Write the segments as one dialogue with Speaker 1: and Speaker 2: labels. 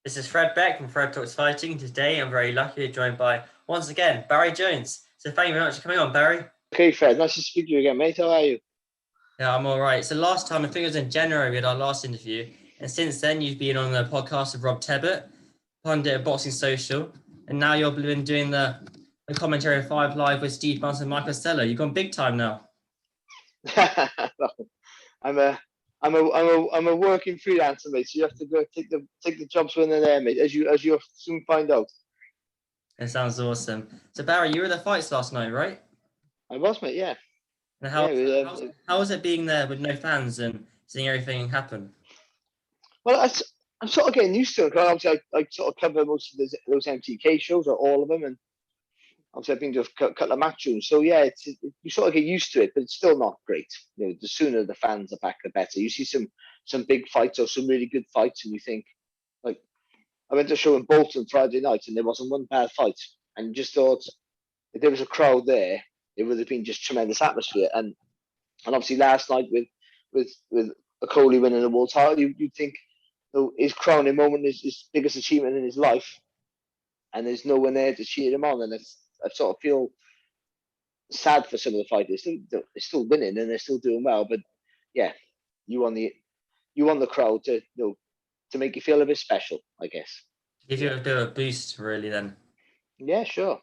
Speaker 1: This is Fred Beck from Fred Talks Fighting. Today, I'm very lucky to be joined by, once again, Barry Jones. So thank you very much for coming on, Barry.
Speaker 2: Okay, Fred, nice to speak to you again, mate. How are you?
Speaker 1: Yeah, I'm all right. So last time, I think it was in January, we had our last interview. And since then, you've been on the podcast with Rob Tebbett, pundit of Boxing Social. And now you've been doing the commentary of 5 Live with Steve Bunce and Michael Costello. You've gone big time now.
Speaker 2: I'm a working freelancer, mate. So you have to go take the jobs when they're there, mate. As you'll soon find out.
Speaker 1: It sounds awesome. So Barry, you were at the fights last night, right?
Speaker 2: I was, mate. Yeah.
Speaker 1: And
Speaker 2: Yeah.
Speaker 1: how was it being there with no fans and seeing everything happen?
Speaker 2: Well, I'm sort of getting used to it. Because obviously, I sort of cover most of those MTK shows, or all of them, and obviously I've been to a couple of match rooms. So yeah, you sort of get used to it, but it's still not great. You know, the sooner the fans are back, the better. You see some big fights or some really good fights, and you think, like, I went to a show in Bolton Friday night, and there wasn't one bad fight, and you just thought if there was a crowd there, it would have been just tremendous atmosphere. And obviously last night with Okolie winning the world title, you'd think, you know, his crowning moment is his biggest achievement in his life, and there's no one there to cheer him on, and I sort of feel sad for some of the fighters. They're still winning and they're still doing well, but yeah, you want the crowd to, you know, to make you feel a bit special, I guess.
Speaker 1: Give you a bit of a boost, really, then.
Speaker 2: Yeah, sure.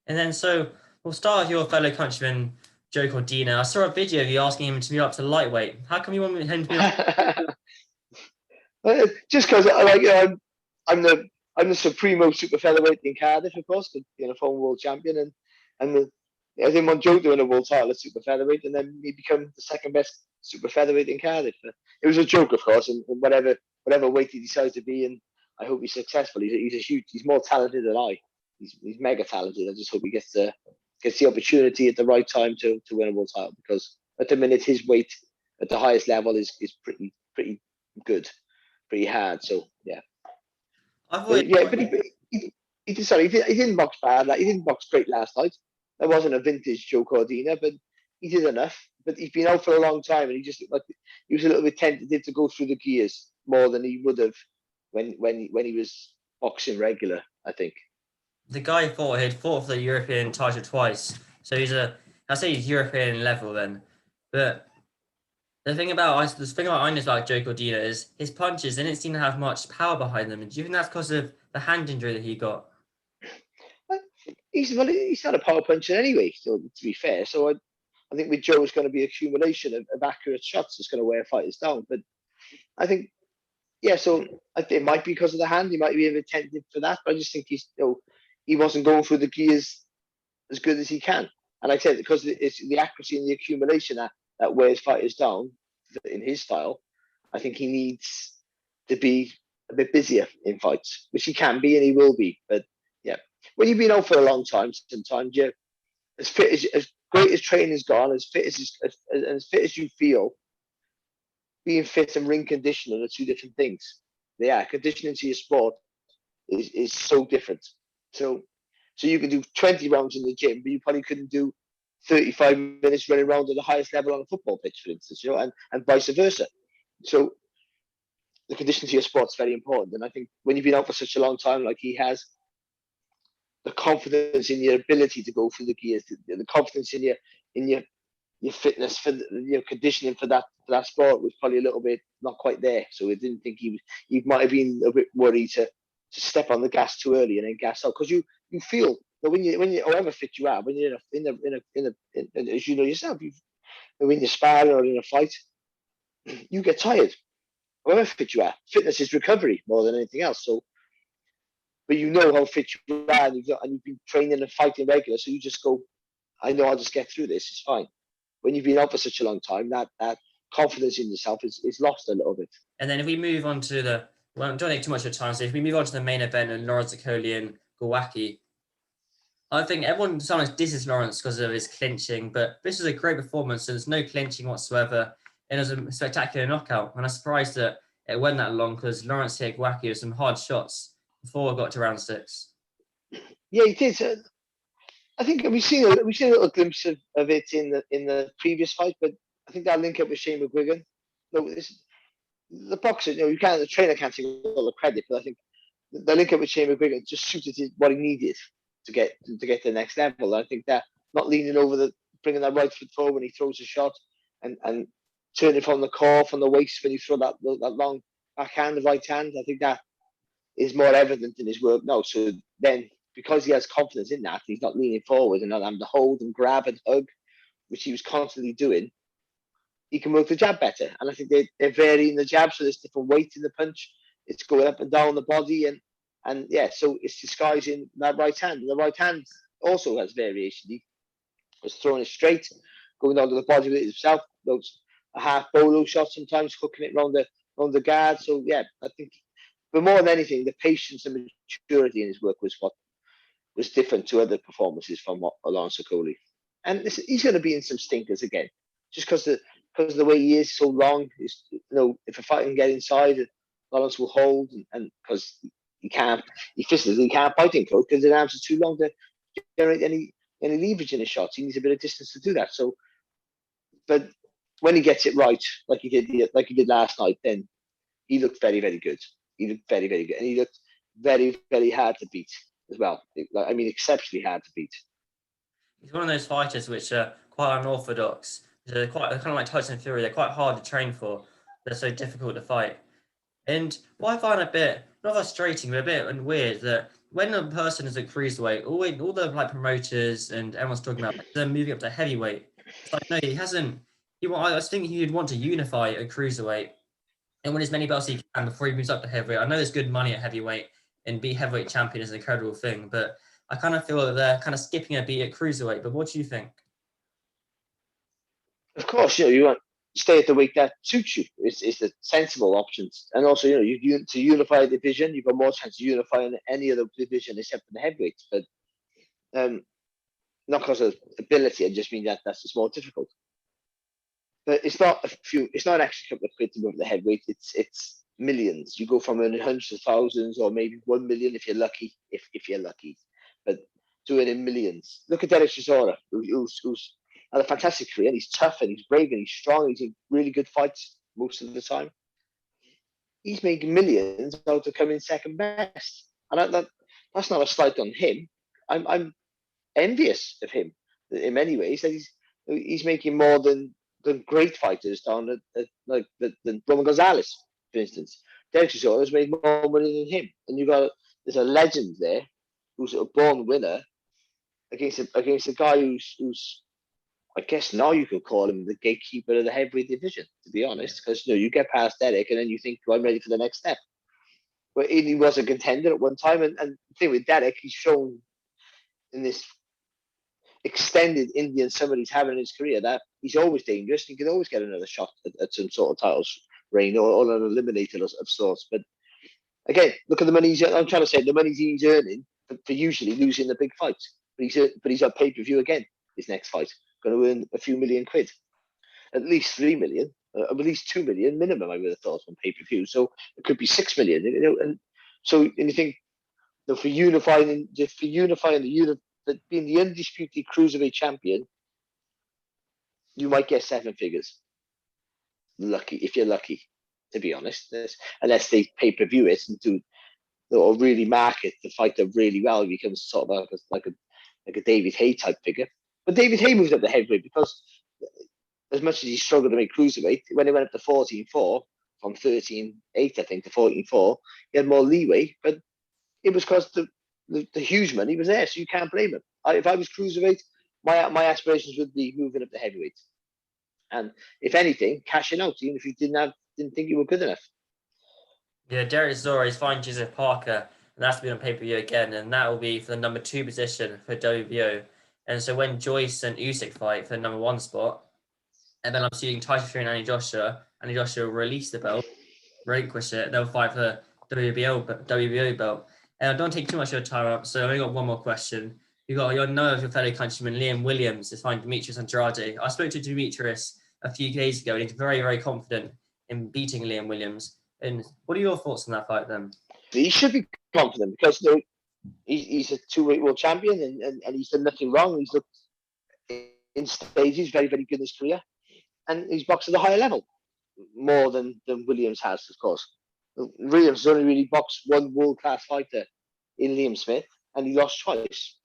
Speaker 1: And then, so we'll start with your fellow countryman, Joe Cordina. I saw a video of you asking him to be up to lightweight. How come you want him to be up?
Speaker 2: Just because I'm the supremo super featherweight in Cardiff, of course, being a former world champion, and I didn't want Joe doing a world title at super featherweight, and then he become the second best super featherweight in Cardiff. It was a joke, of course, and whatever weight he decides to be, and I hope he's successful. He's more talented than I. He's mega talented. I just hope he gets the opportunity at the right time to win a world title, because at the minute his weight at the highest level is pretty good, pretty hard. So yeah, but he didn't box bad. Like, he didn't box great last night. That wasn't a vintage Joe Cordina, but he did enough. But he's been out for a long time, and he just looked like he was a little bit tentative to go through the gears more than he would have when he was boxing regular, I think.
Speaker 1: The guy he'd fought for the European title twice, so he's European level then. But the thing about I know about Joe Cordina is his punches didn't seem to have much power behind them. And do you think that's because of the hand injury that he got?
Speaker 2: He's not a power puncher anyway, so to be fair. So I think with Joe, it's going to be accumulation of accurate shots that's going to wear fighters down. But I think, yeah, so I think it might be because of the hand. He might be a bit tentative for that, but I just think he wasn't going through the gears as good as he can. And I said, because it's the accuracy and the accumulation that wears fighters down in his style, I think he needs to be a bit busier in fights, which he can be and he will be. But yeah, when you've been out for a long time, sometimes you're as great as training's gone, as fit as you feel, being fit and ring conditioning are two different things. Yeah, conditioning to your sport is so different. So you can do 20 rounds in the gym, but you probably couldn't do 35 minutes running around at the highest level on a football pitch, for instance, you know, and vice versa. So the conditioning to your sport's very important. And I think when you've been out for such a long time, like he has, the confidence in your ability to go through the gears, the confidence in your fitness for your conditioning for that sport was probably a little bit not quite there. So I didn't think he might have been a bit worried to step on the gas too early and then gas out, because you feel that when you however fit you are, when you're as you know yourself, when you're sparring or in a fight, you get tired. However fit you are, fitness is recovery more than anything else. So, but you know how fit you are, and you've been training and fighting regular, so you just go, I know I'll just get through this. It's fine. When you've been out for such a long time, that confidence in yourself is lost a little bit.
Speaker 1: And then if we move on to don't take too much of time. So if we move on to the main event and Lawrence Okolie and Glowacki, I think everyone sometimes disses Lawrence because of his clinching, but this was a great performance. And there's no clinching whatsoever, and it was a spectacular knockout. And I'm surprised that it went that long, because Lawrence hit Glowacki with some hard shots before it got to round 6.
Speaker 2: Yeah, he did. I think we've seen a little glimpse of it in the previous fight, but I think that link up with Shane McGuigan. No, the boxer, the trainer can't take all the credit, but I think the link up with Shane McGuigan just suited what he needed to get to the next level. I think that not leaning over bringing that right foot forward when he throws a shot, and turning from the core, from the waist when you throw that long backhand, the right hand. I think that is more evident in his work now. So then, because he has confidence in that, he's not leaning forward and not having to hold and grab and hug, which he was constantly doing. He can work the jab better, and I think they're varying the jab, so there's different weight in the punch. It's going up and down the body, and yeah, so it's disguising that right hand. And the right hand also has variation. He was throwing it straight, going down to the body with it himself. Those a half bolo shot sometimes, hooking it round the guard. So yeah, I think, but more than anything, the patience and maturity in his work was what was different to other performances from Lawrence Okolie. And he's going to be in some stinkers again, just because of the way he is so long. If a fight can get inside, Lawrence will hold, and because he physically can't fight in close because the arms are too long to generate any leverage in his shots. He needs a bit of distance to do that. So, but when he gets it right, like he did last night, then he looked very, very good. He looked very, very good, and he looked very, very hard to beat as well. I mean, exceptionally hard to beat.
Speaker 1: He's one of those fighters which are quite unorthodox. They're kind of like Tyson Fury. They're quite hard to train for. They're so difficult to fight. And what I find a bit not frustrating, but a bit weird that when a person is a cruiserweight, all the like promoters and everyone's talking about they're moving up to heavyweight. It's like no, he hasn't. I was thinking he'd want to unify a cruiserweight and win as many belts as he can before he moves up to heavyweight. I know there's good money at heavyweight, and be heavyweight champion is an incredible thing, but I kind of feel that they're kind of skipping a beat at cruiserweight. But what do you think?
Speaker 2: Of course, you want to stay at the weight that suits you. It's the sensible options, and also you to unify a division, you've got more chance of unifying any other division except for the heavyweights. But not because of ability, I just mean that's just more difficult. But it's not it's not actually a couple of quid to move the heavyweight. It's millions. You go from earning hundreds of thousands or maybe 1 million if you're lucky. If you're lucky, but doing in millions. Look at Demetrius Andrade, who's had a fantastic career. And he's tough and he's brave and he's strong. He's in really good fights most of the time. He's making millions out of coming second best, and that's not a slight on him. I'm envious of him in many ways. That he's making more than great fighters down at than Roman Gonzalez, for instance. Demetrius Andrade has made more money than him, and there's a legend there who's a born winner against a guy who's I guess now you could call him the gatekeeper of the heavyweight division, to be honest, because you get past Derek and then you think, well, I'm ready for the next step. But he was a contender at one time, and the thing with Derek, he's shown in this extended Indian summer he's having in his career that he's always dangerous. He can always get another shot at some sort of titles reign or an eliminator of sorts. But again, look at the money I'm trying to say, the money he's earning for usually losing the big fights. But he's at pay-per-view again, his next fight. Going to earn a few million quid, at least 3 million, at least 2 million minimum. I would have thought on pay-per-view. So it could be 6 million. And so you think for unifying being the undisputed cruiserweight champion, you might get 7 figures. Lucky if you're lucky, to be honest. Unless they pay-per-view it and do or really market the fighter really well, it becomes sort of like a David Haye type figure. But David Haye moved up the heavyweight because as much as he struggled to make cruiserweight, when he went up to 14.4 from 13.8, I think, to 14.4, he had more leeway. But it was because the huge money was there, so you can't blame him. If I was cruiserweight, my aspirations would be moving up the heavyweight, and if anything, cashing out, even if you didn't think you were good enough.
Speaker 1: Yeah, Derek Zora is fighting Joseph Parker, and that's been on pay-per-view again, and that will be for the number 2 position for WBO. And so when Joyce and Usyk fight for the number 1 spot, and then I'm seeing Tyson Fury and Andy Joshua will release the belt, relinquish it, they'll fight for the WBO belt. And I don't take too much of your time up, so I've only got one more question. You've got your fellow countryman, Liam Williams, is fighting Demetrius Andrade. I spoke to Demetrius a few days ago, and he's very, very confident in beating Liam Williams. And what are your thoughts on that fight then?
Speaker 2: He should be confident because he's a 2-weight world champion and he's done nothing wrong. He's looked in stages very, very good in his career, and he's boxed at a higher level. more than Williams has, of course. Williams has only really boxed one world-class fighter in Liam Smith, and he lost twice.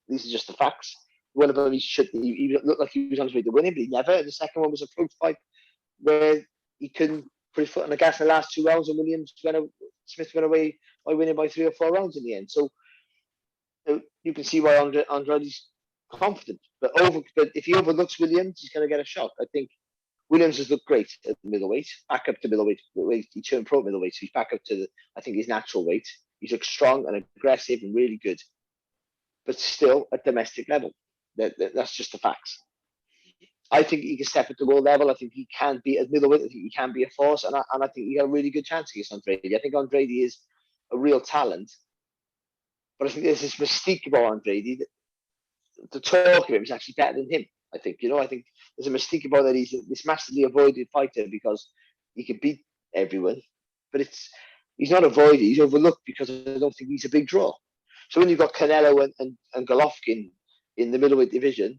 Speaker 2: These are just the facts. One of them, he looked like he was on his way to winning, but he never. And the second one was a close fight where he couldn't put his foot on the gas in the last 2 rounds, and Smith went away by winning by 3 or 4 rounds in the end. So you can see why Andrade's confident. But if he overlooks Williams, he's going to get a shot. I think Williams has looked great at the middleweight, back up to middleweight. He turned pro middleweight, so he's back up to I think his natural weight. He's looked strong and aggressive and really good, but still at domestic level. That's just the facts. I think he can step at the world level. I think he can be at middleweight. I think he can be a force, and I think he got a really good chance against Andrade. I think Andrade is a real talent, but I think there's this mystique about Andrade. The talk of him is actually better than him. I think there's a mystique about that. He's this massively avoided fighter because he can beat everyone, but he's not avoided. He's overlooked because I don't think he's a big draw. So when you've got Canelo and Golovkin in the middleweight division,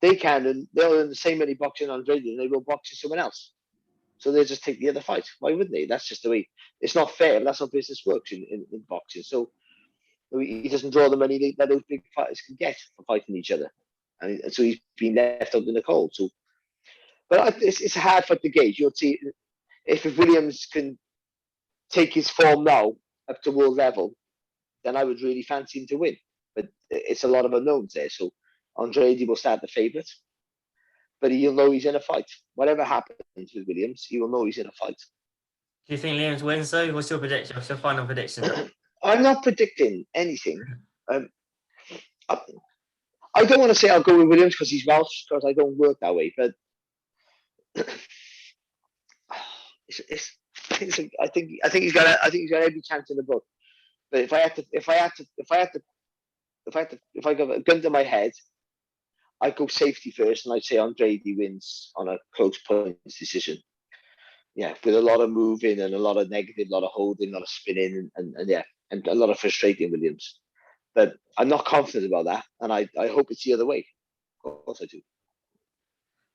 Speaker 2: they'll earn the same money boxing Andrade and they will boxing someone else. So they'll just take the other fight. Why wouldn't they? That's just the way. It's not fair, but that's how business works in boxing. So he doesn't draw the money that those big fighters can get for fighting each other. And so he's been left out in the cold. So, but it's a hard fight to gauge. You'll see if Williams can take his form now up to world level, then I would really fancy him to win. But it's a lot of unknowns there. So Andrade will start the favourite, but he'll know he's in a fight. Whatever happens with Williams, he will know he's in a fight.
Speaker 1: Do you think Liam's wins though? What's your prediction? What's your final prediction?
Speaker 2: I'm not predicting anything. I don't want to say I'll go with Williams because he's Welsh, because I don't work that way. But I think he's got every chance in the book. But if I got a gun to my head, I'd go safety first, and I'd say Andrade wins on a close points decision. Yeah, with a lot of moving and a lot of negative, a lot of holding, a lot of spinning, and a lot of frustrating Williams. But I'm not confident about that, and I hope it's the other way. Of course I do.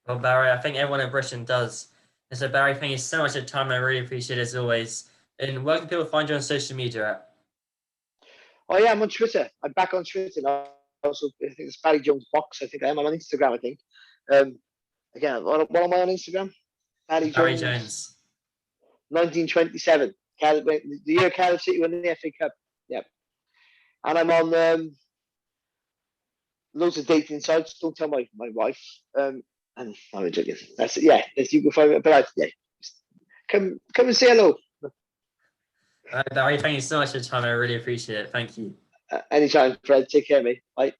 Speaker 1: Well, Barry, I think everyone in Britain does. And so, Barry, thank you so much for your time. I really appreciate it as always. And where can people find you on social media at?
Speaker 2: Oh yeah, I'm on Twitter. I'm back on Twitter now. Also, I think it's Barry Jones Box. I think I am. I'm on Instagram, I think. Again, what am I on Instagram? Barry Jones. 1927. The year Cardiff City won the FA Cup. Yep. And I'm on loads of dating sites. Don't tell my wife. And I'm joking. That's it. Yeah, you can find me. But come and say hello.
Speaker 1: Barry, thank you so much for your time. I really appreciate it. Thank you.
Speaker 2: Anytime, Fred. Take care, mate. Bye.